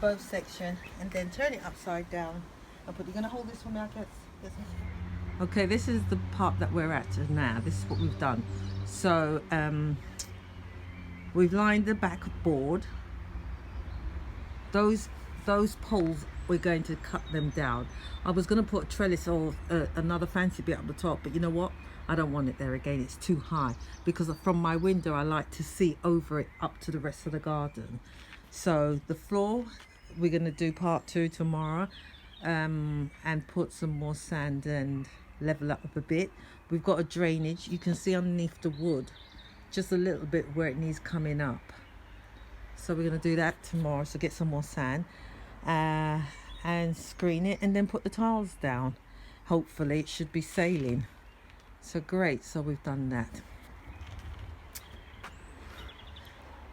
both sections and then turn it upside down and put. You're gonna hold this for me, I guess. Okay, this is the part that we're at now. This is what we've done. So we've lined the back board. Those poles, we're going to cut them down. I was going to put a trellis or another fancy bit up the top, but you know what? I don't want it there again. It's too high, because from my window I like to see over it up to the rest of the garden. So the floor, we're going to do part 2 tomorrow, and put some more sand and level up a bit. We've got a drainage. You can see underneath the wood just a little bit where it needs coming up. So we're going to do that tomorrow. So get some more sand and screen it, and then put the tiles down. Hopefully it should be sailing. So great. So we've done that.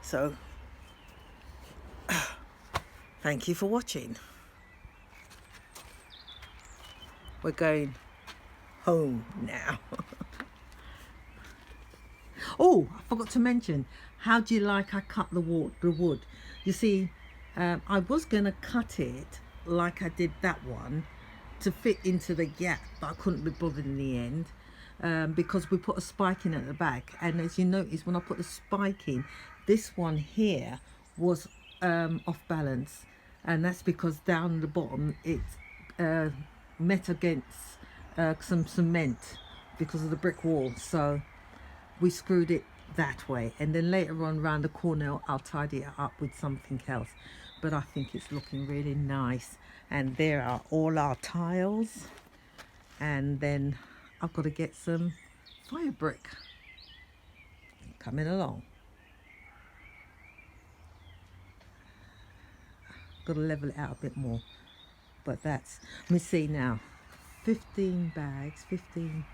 So thank you for watching. We're going home now. Oh, I forgot to mention, how do you like I cut the wood? You see, I was going to cut it like I did that one to fit into the gap, but I couldn't be bothered in the end, because we put a spike in at the back. And as you notice, when I put the spike in, this one here was off balance. And that's because down the bottom, it's met against some cement because of the brick wall. So we screwed it that way, and then later on around the corner I'll tidy it up with something else. But I think it's looking really nice. And there are all our tiles, and then I've got to get some fire brick coming along. Got to level it out a bit more, but that's, let me see now, 15 bags, 15,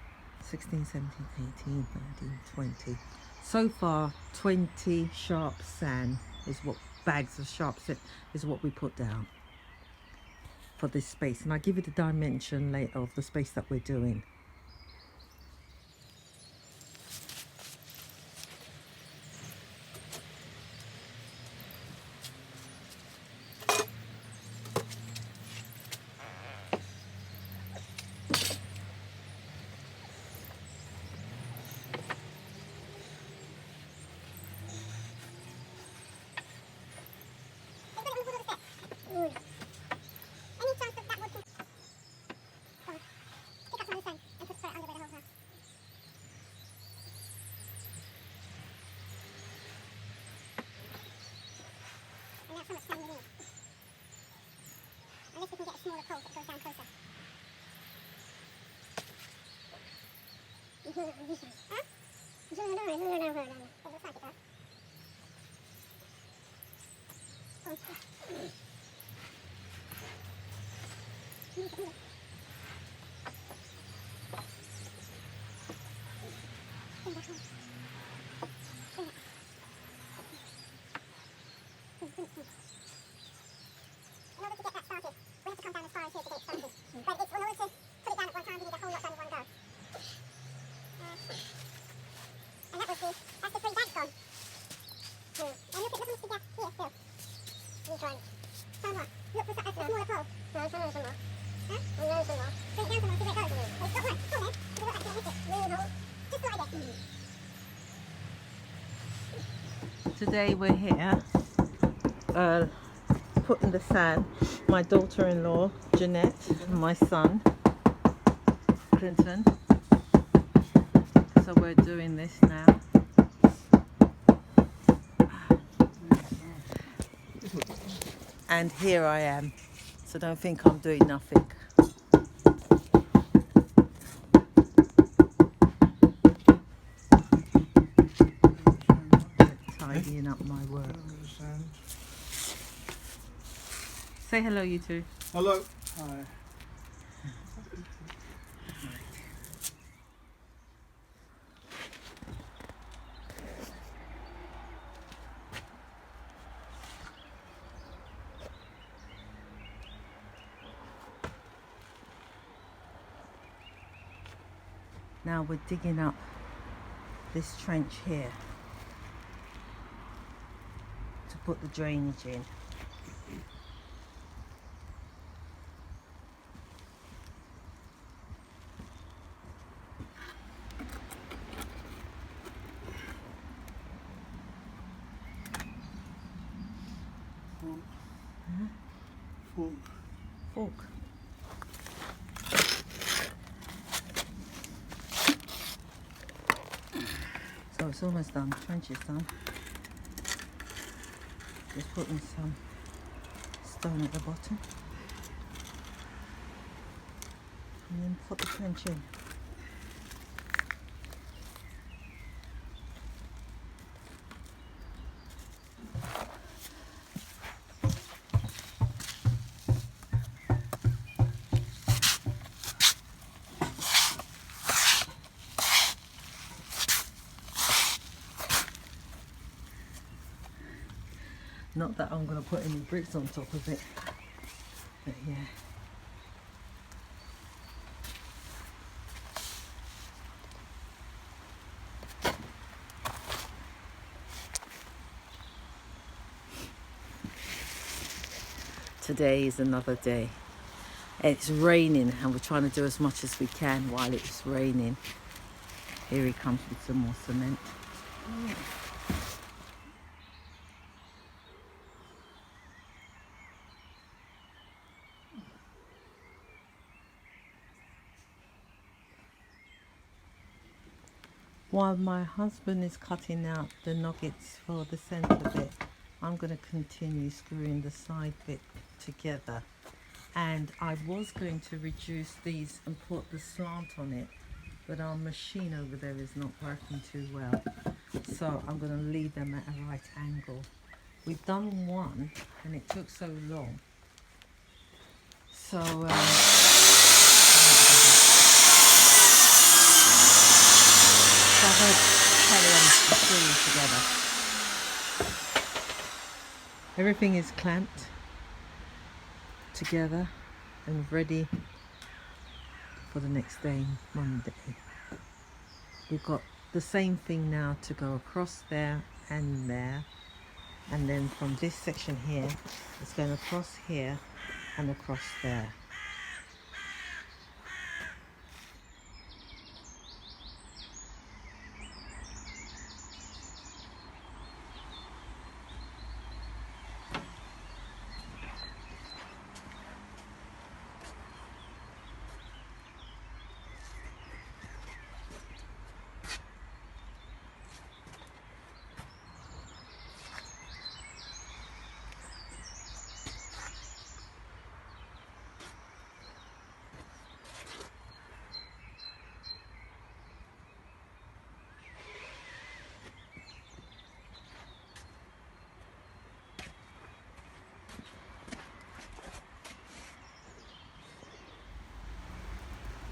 16, 17, 18, 19, 20. So far, 20 sharp sand is what, bags of sharp sand is what we put down for this space. And I'll give you the dimension later of the space that we're doing. How much sand you need. Unless we can get a smaller pole that goes down closer. Huh? It looks like it does. In order to get that started, we have to come down as far as here to get it started. But it's, in order to put it down at one time, we need a whole lot done in one go. And that's the 3 bags gone. And look at the gap here still. Which one? So what? Look for a smaller pole. No, some more. Huh? No, some more. Bring it down some more, see where it goes. It's got one. Go on then. If you look like you miss it. Move on. Just slide it. Today we're here putting the sand. My daughter-in-law Jeanette and my son Clinton. So we're doing this now. And here I am. So don't think I'm doing nothing. Tidying up my work. Say hello, you two. Hello. Hi. Now we're digging up this trench here to put the drainage in. Fork. Fork. So it's almost done. Trench is done. Just putting some stone at the bottom. And then put the trench in. Not that I'm going to put any bricks on top of it, but yeah. Today is another day. It's raining and we're trying to do as much as we can while it's raining. Here he comes with some more cement. While my husband is cutting out the nuggets for the centre bit, I'm going to continue screwing the side bit together. And I was going to reduce these and put the slant on it, but our machine over there is not working too well. So I'm going to leave them at a right angle. We've done one and it took so long. So I'm going to carry on screwing together. Everything is clamped together and ready for the next day, Monday. We've got the same thing now to go across there, and then from this section here, it's going across here and across there.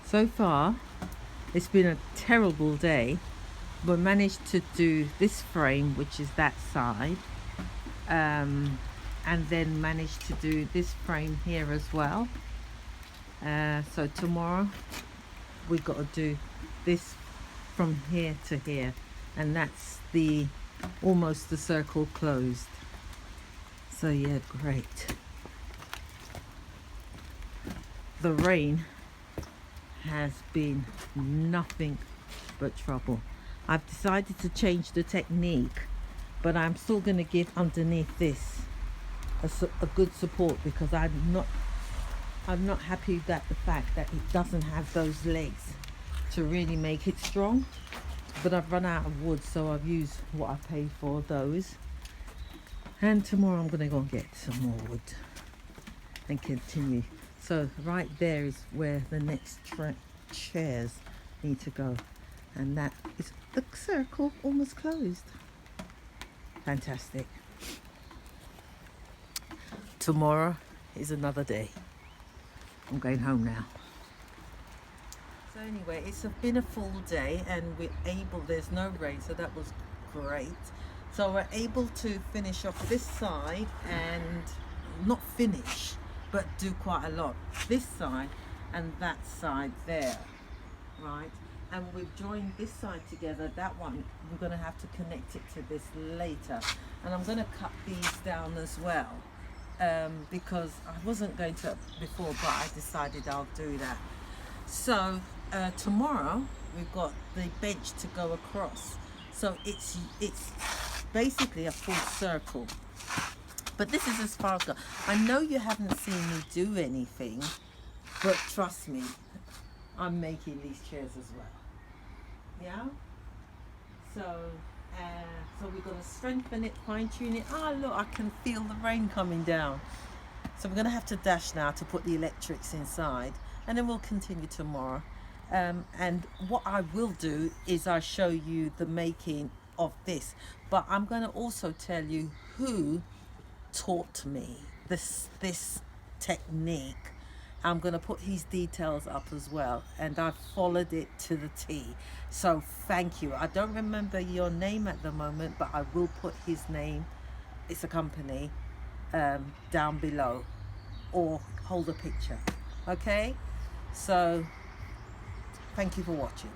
So far, it's been a terrible day. We managed to do this frame, which is that side, and then managed to do this frame here as well. So tomorrow we've got to do this from here to here, and that's the almost the circle closed. So yeah, great. The rain has been nothing but trouble. I've decided to change the technique, but I'm still going to give underneath this a good support, because I'm not happy that the fact that it doesn't have those legs to really make it strong. But I've run out of wood, so I've used what I paid for those. And tomorrow I'm going to go and get some more wood and continue. So right there is where the next chairs need to go, and that is the circle almost closed. Fantastic. Tomorrow is another day. I'm going home now. So anyway, it's been a full day, and there's no rain, so that was great. So we're able to finish off this side, and not finish, but do quite a lot. This side and that side there, right? And we've joined this side together. That one, we're going to have to connect it to this later. And I'm going to cut these down as well, because I wasn't going to before, but I decided I'll do that. So tomorrow we've got the bench to go across. So it's basically a full circle. But this is as far as go. I know you haven't seen me do anything, but trust me, I'm making these chairs as well. Yeah. So we're going to strengthen it, fine tune it. Ah, look, I can feel the rain coming down. So we're going to have to dash now to put the electrics inside, and then we'll continue tomorrow. And what I will do is I show you the making of this, but I'm going to also tell you who taught me this technique. I'm going to put his details up as well, and I've followed it to the T. So thank you. I don't remember your name at the moment, but I will put his name, it's a company, down below, or hold a picture. Okay, so thank you for watching.